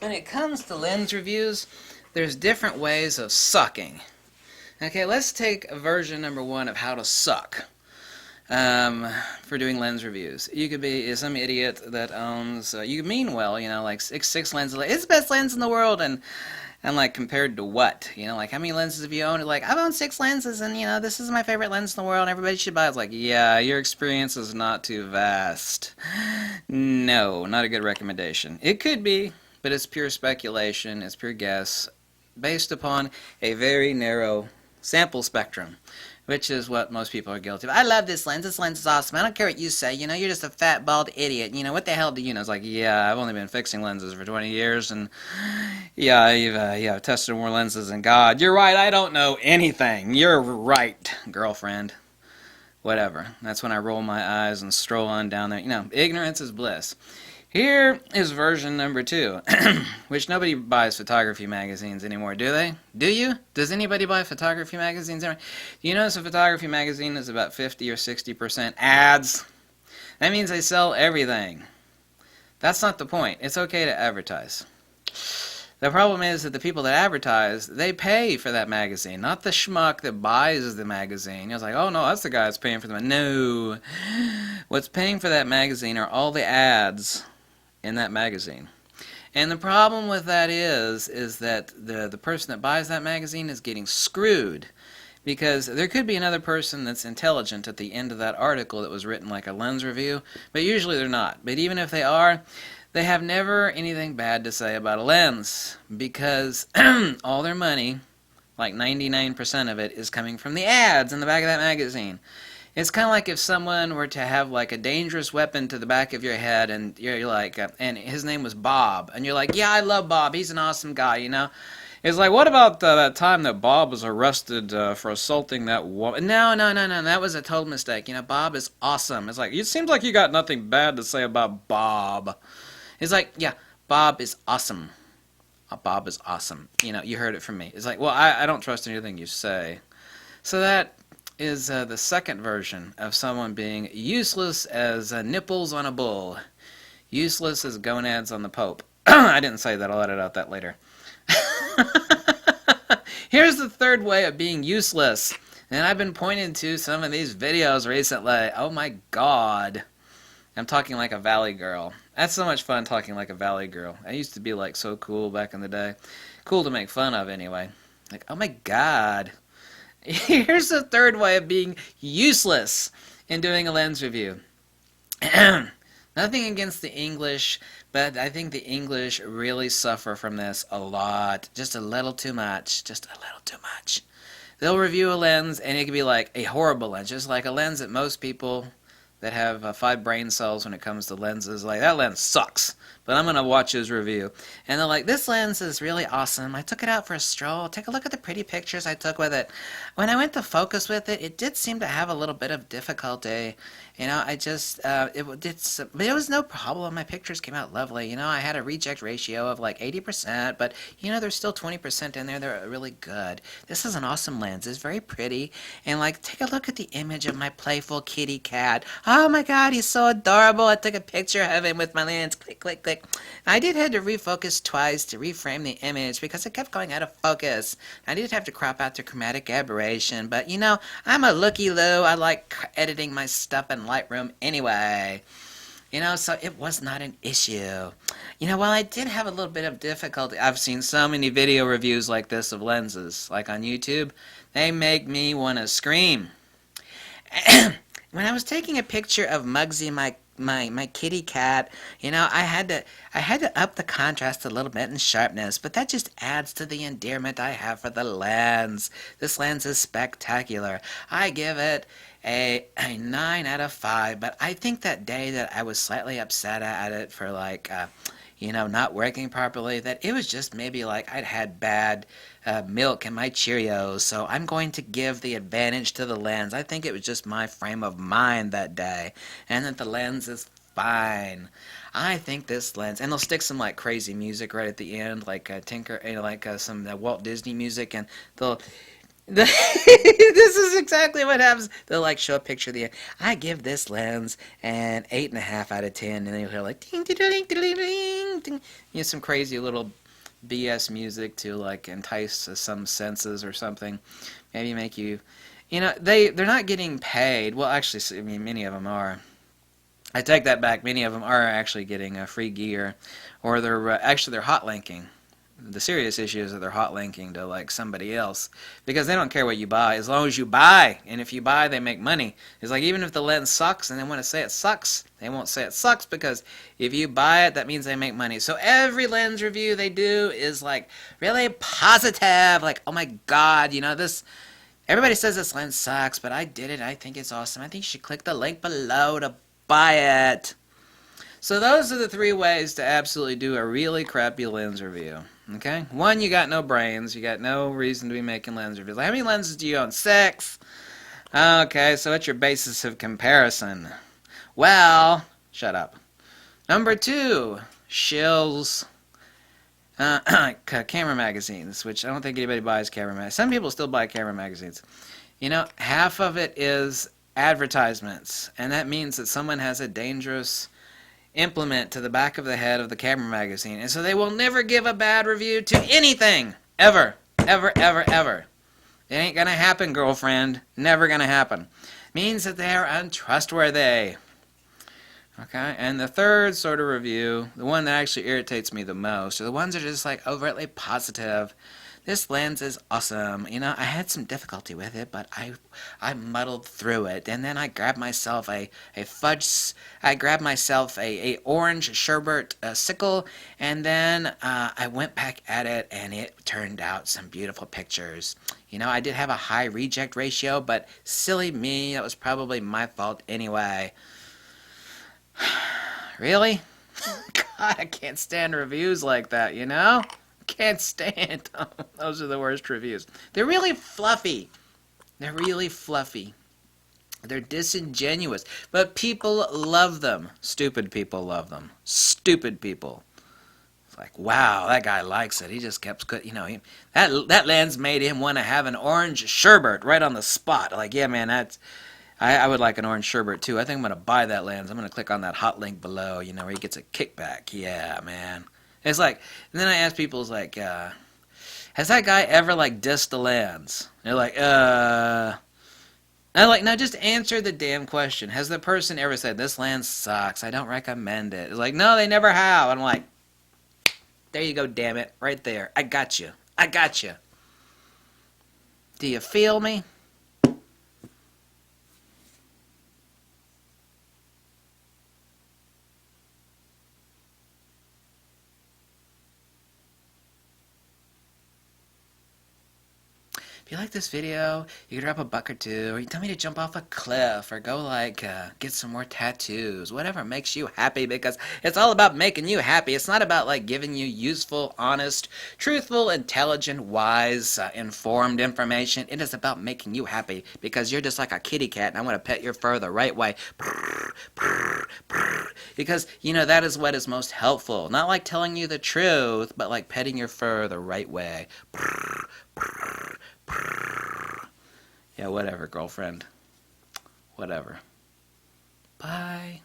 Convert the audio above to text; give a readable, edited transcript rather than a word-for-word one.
when it comes to lens reviews, there's different ways of sucking. Okay, let's take version number one of how to suck for doing lens reviews. You could be some idiot that owns, you mean well, like six lenses, like, it's the best lens in the world, and like compared to what? Like how many lenses have you owned? Like, I've owned 6 lenses, and this is my favorite lens in the world, and everybody should buy it. It's like, yeah, your experience is not too vast. No, not a good recommendation. It could be, but it's pure speculation, it's pure guess, based upon a very narrow sample spectrum, which is what most people are guilty of. I love this lens. This lens is awesome. I don't care what you say. You're just a fat, bald idiot. What the hell do you know? It's like, yeah, I've only been fixing lenses for 20 years, and yeah, I've tested more lenses than God. You're right. I don't know anything. You're right, girlfriend. Whatever. That's when I roll my eyes and stroll on down there. Ignorance is bliss. Here is version number 2, which nobody buys photography magazines anymore, do they? Do you? Does anybody buy photography magazines anymore? Do you notice a photography magazine is about 50 or 60% ads? That means they sell everything. That's not the point. It's okay to advertise. The problem is that the people that advertise, they pay for that magazine, not the schmuck that buys the magazine. It's like, oh no, that's the guy that's paying for the No. What's paying for that magazine are all the ads in that magazine. And the problem with that is that the person that buys that magazine is getting screwed, because there could be another person that's intelligent at the end of that article that was written like a lens review, but usually they're not. But even if they are, they have never anything bad to say about a lens, because all their money, like 99% of it, is coming from the ads in the back of that magazine. It's kind of like if someone were to have like a dangerous weapon to the back of your head, and you're like, and his name was Bob, and you're like, yeah, I love Bob, he's an awesome guy, It's like, what about that time that Bob was arrested for assaulting that woman? No, that was a total mistake. Bob is awesome. It's like, it seems like you got nothing bad to say about Bob. It's like, yeah, Bob is awesome. Bob is awesome. You heard it from me. It's like, well, I don't trust anything you say. So that is the second version of someone being useless as nipples on a bull. Useless as gonads on the Pope. I didn't say that. I'll edit out that later. Here's the third way of being useless. And I've been pointing to some of these videos recently. Oh my God. I'm talking like a valley girl. That's so much fun talking like a valley girl. I used to be like so cool back in the day. Cool to make fun of anyway. Like, oh my God. Here's the third way of being useless in doing a lens review. Nothing against the English, but I think the English really suffer from this a lot. Just a little too much. Just a little too much. They'll review a lens, and it could be like a horrible lens. Just like a lens that most people that have 5 brain cells when it comes to lenses, like, that lens sucks, but I'm going to watch his review. And they're like, this lens is really awesome. I took it out for a stroll. Take a look at the pretty pictures I took with it. When I went to focus with it, it did seem to have a little bit of difficulty. I just, but it was no problem. My pictures came out lovely. I had a reject ratio of like 80%, but, there's still 20% in there that are really good. This is an awesome lens. It's very pretty. And, like, take a look at the image of my playful kitty cat. Oh, my God, he's so adorable. I took a picture of him with my lens. Click, click, click. I did have to refocus twice to reframe the image because it kept going out of focus. I did have to crop out the chromatic aberration, but, I'm a looky-loo. I like editing my stuff in Lightroom anyway. So it was not an issue. While I did have a little bit of difficulty, I've seen so many video reviews like this of lenses, like on YouTube. They make me want to scream. When I was taking a picture of Muggsy, my kitty cat, I had to up the contrast a little bit and sharpness, but that just adds to the endearment I have for the lens. This lens is spectacular. I give it a 9 out of 5, but I think that day that I was slightly upset at it for like not working properly, that it was just maybe like I'd had bad milk in my Cheerios, so I'm going to give the advantage to the lens. I think it was just my frame of mind that day, and that the lens is fine. I think this lens, and they'll stick some like crazy music right at the end, like some Walt Disney music, and they'll This is exactly what happens. They'll like show a picture of the. I give this lens an 8.5 out of 10, and then you'll hear like ding ding ding ding ding ding. You know, some crazy little BS music to like entice some senses or something. Maybe make you, you know, they're not getting paid. Well, actually, I mean, many of them are. I take that back. Many of them are actually getting free gear, or they're hot linking. The serious issue is that they're hot linking to like somebody else because they don't care what you buy as long as you buy, and if you buy they make money. It's like even if the lens sucks and they want to say it sucks, they won't say it sucks because if you buy it that means they make money. So every lens review they do is like really positive, like oh my god, you know, this everybody says this lens sucks but I did it, I think it's awesome, I think you should click the link below to buy it. So those are the 3 ways to absolutely do a really crappy lens review. Okay? 1, you got no brains. You got no reason to be making lens reviews. Like, how many lenses do you own? 6? Okay, so what's your basis of comparison? Well, shut up. Number 2, shills. Camera magazines, which I don't think anybody buys camera magazines. Some people still buy camera magazines. You know, half of it is advertisements, and that means that someone has a dangerous implement to the back of the head of the camera magazine, and so they will never give a bad review to anything, ever, ever, ever, ever. It ain't gonna happen, girlfriend. Never gonna happen. Means that they are untrustworthy. Okay, and the third sort of review, the one that actually irritates me the most, are the ones that are just like overtly positive. This lens is awesome. You know, I had some difficulty with it, but I muddled through it. And then I grabbed myself a orange sherbet sickle, and then I went back at it, and it turned out some beautiful pictures. You know, I did have a high reject ratio, but silly me, that was probably my fault anyway. Really? God, I can't stand reviews like that, you know? Can't stand them. Those are the worst reviews. They're really fluffy. They're really fluffy. They're disingenuous. But people love them. Stupid people love them. Stupid people. It's like, wow, that guy likes it. He just kept, you know, that lens made him want to have an orange sherbet right on the spot. Like, yeah, man, that's... I would like an orange sherbet too. I think I'm going to buy that lens. I'm going to click on that hot link below, you know, where he gets a kickback. Yeah, man. It's like, and then I ask people, it's like, has that guy ever, like, dissed the lens? They're like, And I'm like, no, just answer the damn question. Has the person ever said, this lens sucks, I don't recommend it? It's like, no, they never have. I'm like, there you go, damn it, right there. I got you. I got you. Do you feel me? If you like this video, you can drop a buck or two, or you tell me to jump off a cliff, or go like get some more tattoos, whatever makes you happy, because it's all about making you happy. It's not about like giving you useful, honest, truthful, intelligent, wise, informed information. It is about making you happy, because you're just like a kitty cat, and I want to pet your fur the right way. Because, you know, that is what is most helpful. Not like telling you the truth, but like petting your fur the right way. Yeah, whatever, girlfriend. Whatever. Bye.